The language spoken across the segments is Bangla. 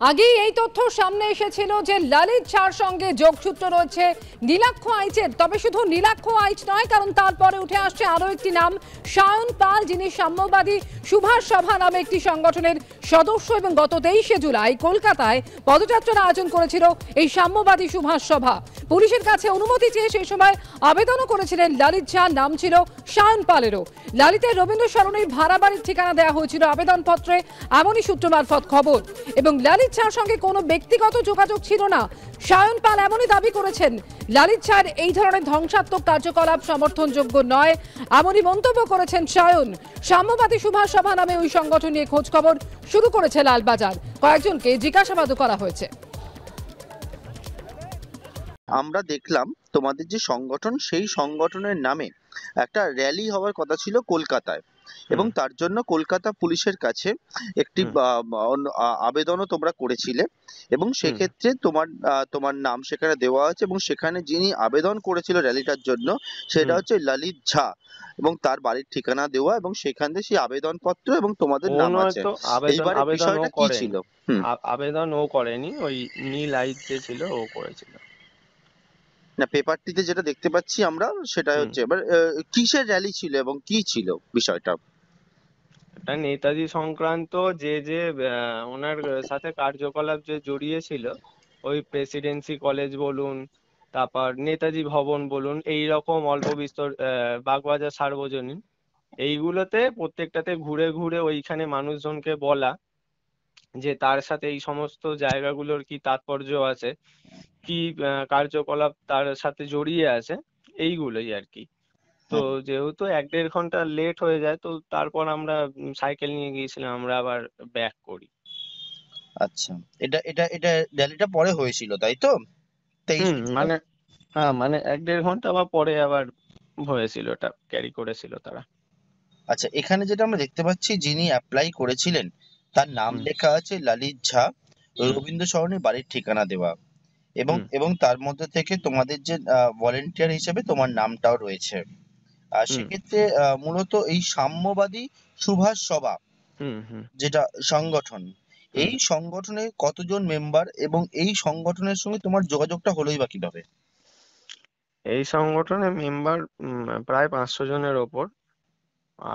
আগেই এই তথ্য সামনে এসেছিল যে ললিত ঝার সঙ্গে যোগসূত্র রয়েছে নীলাক্ষ আইচের। তবে শুধু নীলাক্ষ আইচ নয়, কারণ তারপরে উঠে আসছে আরও একটি নাম, সায়ন পাল, যিনি সাম্যবাদী সুভাষ সভা নামে একটি সংগঠনের সদস্য এবং গত 23শে জুলাই কলকাতায় পদযাত্রার আয়োজন করেছিল এই সাম্যবাদী সুভাষ সভা। পুলিশের কাছে অনুমতি চেয়ে সেই সময় আবেদনও করেছিলেন ললিত ঝা, নাম ছিল সায়ন পালেরও। ললিতের রবীন্দ্র সরণির ভাড়া বাড়ির ঠিকানা দেওয়া হয়েছিল আবেদনপত্রে, এমনই সূত্র মারফত খবর। এবং ললিত ঝার সঙ্গে কোনো ব্যক্তিগত যোগাযোগ ছিল না, সায়ন পাল এমনই দাবি করেছেন। ললিত ঝার এই ধরনের ধ্বংসাত্মক কার্যকলাপ সমর্থনযোগ্য নয়, এমনই মন্তব্য করেছেন সায়ন। সাম্যবাদী সুভাষ সভা নামে ওই সংগঠন নিয়ে খোঁজ খবর শুরু করেছে লালবাজার। কয়েকজনকে জিজ্ঞাসাবাদও করা হয়েছে। আমরা দেখলাম তোমাদের যে সংগঠন, সেই সংগঠনের নামে একটা র্যালি হওয়ার কথা ছিল কলকাতায়, এবং তার জন্য কলকাতা পুলিশের কাছে একটি আবেদনও তোমরা করেছিলে, এবং সেক্ষেত্রে তোমার নাম সেখানে দেওয়া আছে, এবং সেখানে যিনি আবেদন করেছিল র্যালিটার জন্য সেটা হচ্ছে ললিত ঝা, এবং তার বাড়ির ঠিকানা দেওয়া, এবং সেখান থেকে সেই আবেদনপত্র এবং তোমাদের নাম আছে। এইবারে বিষয়টা কি ছিল? আবেদন ও করেনি, ওই নীল আইচ যে ছিল ও করেছিল। না, পেপারটিতে যেটা দেখতে পাচ্ছি আমরা সেটা হচ্ছে, এবার কিসের র্যালি ছিল এবং কি ছিল বিষয়টা? এটা নেতাজি সংক্রান্ত যে যে ওনার সাথে কার্যকলাপ যে জড়িয়ে ছিল, ওই প্রেসিডেন্সি কলেজ বলুন, তারপর নেতাজি ভবন বলুন, এই রকম অল্প বিস্তর বাগবাজার সার্বজনীন, এইগুলোতে প্রত্যেকটাতে ঘুরে ঘুরে ওইখানে মানুষজনকে বলা যে তার সাথে এই সমস্ত জায়গাগুলোর কি তাৎপর্য আছে, কি কার্যকলাপ তার সাথে জড়িয়ে আছে, এইগুলোই আর কি। তো যেহেতু 1-1.5 ঘন্টা লেট হয়ে যায়, তো তারপর আমরা সাইকেল নিয়ে গিয়েছিলাম, আমরা আবার ব্যাক করি। আচ্ছা, এটা এটা এটা র্যালিটা পরে হয়েছিল তাই তো? মানে হ্যাঁ, মানে 1-1.5 ঘন্টা বা পরে আবার হয়েছিল, এটা ক্যারি করেছিল তারা। আচ্ছা, এখানে যেটা আমরা দেখতে পাচ্ছি, যিনি অ্যাপ্লাই করেছিলেন তার নাম লেখা আছে ললিত ঝা, রবীন্দ্র সরণি বাড়ির ঠিকানা দেওয়া, এবং এবং তার মধ্যে থেকে তোমাদের যে ভলেন্টিয়ার হিসেবে তোমার নামটাও রয়েছে। আর সেক্ষেত্রে মূলত এই সাম্যবাদী সুভাষ সভা যেটা সংগঠন, এই সংগঠনে কতজন মেম্বার, এবং এই সংগঠনের সঙ্গে তোমার যোগাযোগটা হলোই বা কিভাবে? এই সংগঠনের মেম্বার প্রায় 500 জনের ওপর।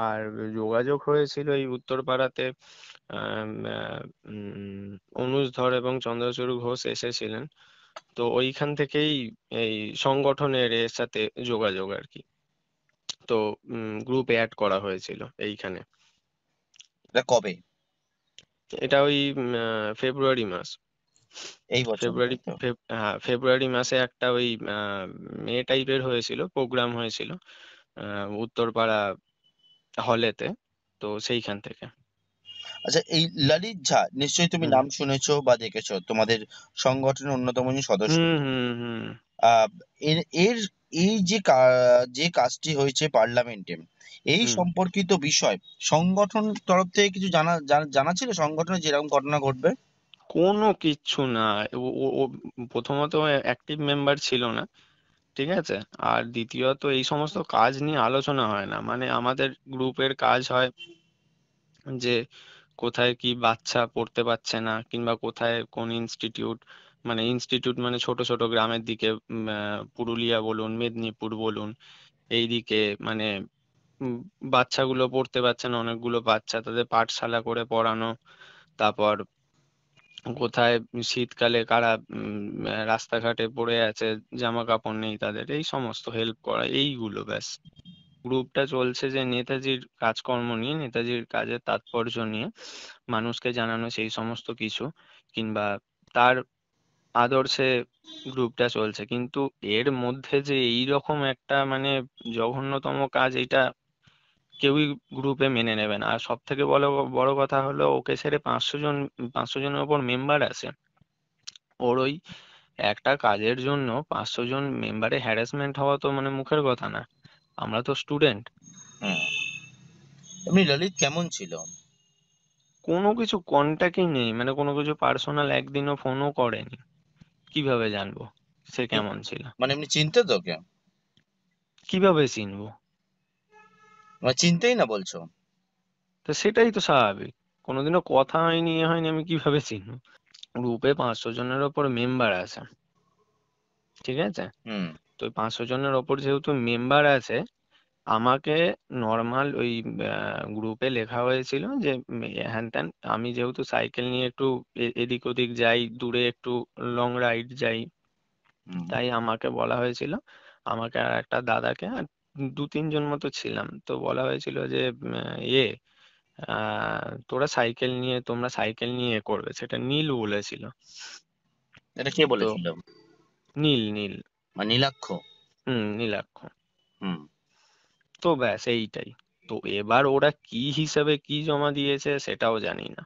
আর যোগাযোগ হয়েছিল এই উত্তরপাড়াতে, অনুজ ধর এবং চন্দ্রচূড় ঘোষ এসেছিলেন, তো ওইখান থেকেই এই সংগঠনের এর সাথে যোগাযোগ আর কি। তো গ্রুপে অ্যাড করা হয়েছিল এইখানে। এটা কবে? এটা ওই ফেব্রুয়ারি মাস। এই বছর? হ্যাঁ, ফেব্রুয়ারি মাসে একটা ওই মে টাইপের হয়েছিল, প্রোগ্রাম হয়েছিল উত্তরপাড়া হলেতে, তো সেইখান থেকে। আচ্ছা, এই ললিত ঝা নিশ্চয়ই তুমি নাম শুনেছো বা দেখেছো, তোমাদের সংগঠনের অন্যতম যিনি সদস্য। আহ এর এর এই যে যে কাজটি হয়েছে পার্লামেন্টে, এই সম্পর্কিত বিষয় সংগঠন তরফ থেকে কিছু জানা ছিল সংগঠনে যেরকম ঘটনা ঘটবে? কোনো কিচ্ছু না। ও প্রথমত অ্যাক্টিভ মেম্বার ছিল না, ঠিক আছে। আর দ্বিতীয়ত এই সমস্ত কাজ নিয়ে আলোচনা হয় না। মানে আমাদের গ্রুপের কাজ হয় যে কোথায় কি বাচ্চা পড়তে পারছে না, কিংবা কোথায় কোন ইনস্টিটিউট, মানে ইনস্টিটিউট মানে ছোট ছোট গ্রামের দিকে, পুরুলিয়া বলুন, মেদিনীপুর বলুন, এই দিকে মানে বাচ্চাগুলো পড়তে পারছে না, অনেকগুলো বাচ্চা, তাদের পাঠশালা করে পড়ানো। তারপর কোথায় শীতকালে কারা রাস্তাঘাটে পড়ে আছে, জামা কাপড় নেই তাদের, এই সমস্ত হেল্প করা, এইগুলো ব্যাস। গ্রুপটা চলছে যে নেতাজির কাজকর্ম নিয়ে, নেতাজির কাজের তাৎপর্য নিয়ে মানুষকে জানানো, সেই সমস্ত কিছু, কিংবা তার আদর্শে গ্রুপটা চলছে। কিন্তু এর মধ্যে যে এইরকম একটা মানে জঘন্যতম কাজ, এটা কেউই গ্রুপে মেনে নেবে না। আর সব থেকে বড় বড় কথা হলো, ওকে ছেড়ে 500 জনের উপর মেম্বার আছে। ওর ওই একটা কাজের জন্য 500 জন মেম্বারে হ্যারাসমেন্ট হওয়া তো মানে মুখের কথা না। আমরা তো স্টুডেন্ট। এমনি ললিত কেমন ছিল? কোনো কিছু কন্ট্যাক্টই নেই, মানে কোনো কিছু পার্সোনাল একদিনও ফোনও করেনি। কিভাবে জানবো সে কেমন ছিল? মানে এমনি চিনতে তোকে? কিভাবে চিনবো? মানে চিনতেই না বলছো? তো সেটাই তো স্বাভাবিক, কোনোদিনও কথা হয়নি, হয়নি, আমি কিভাবে চিনবো? গ্রুপে 500 জনের ওপর মেম্বার আছে, ঠিক আছে? হুম। তো 500 জনের ওপর যেহেতু মেম্বার আছে, আমাকে নর্মাল ওই গ্রুপে লেখা হয়েছিল যে হ্যান ত্যান, আমি যেহেতু সাইকেল নিয়ে একটু এদিক ওদিক যাই, দূরে একটু লং রাইড যাই, হুম। তাই আমাকে বলা হয়েছিল, আমাকে আর একটা দাদাকে আর 2-3 জন মতো ছিলাম, তো বলা হয়েছিল যে তোমরা সাইকেল নিয়ে এ করবে, সেটা নীল বলেছিল। এটা কে তো বলেছিল? নীল নীল, নীলাক্ষ? নীলাক্ষ। হুম। তো ব্যাস এইটাই। তো এবার ওরা কি হিসাবে কি জমা দিয়েছে সেটাও জানি না।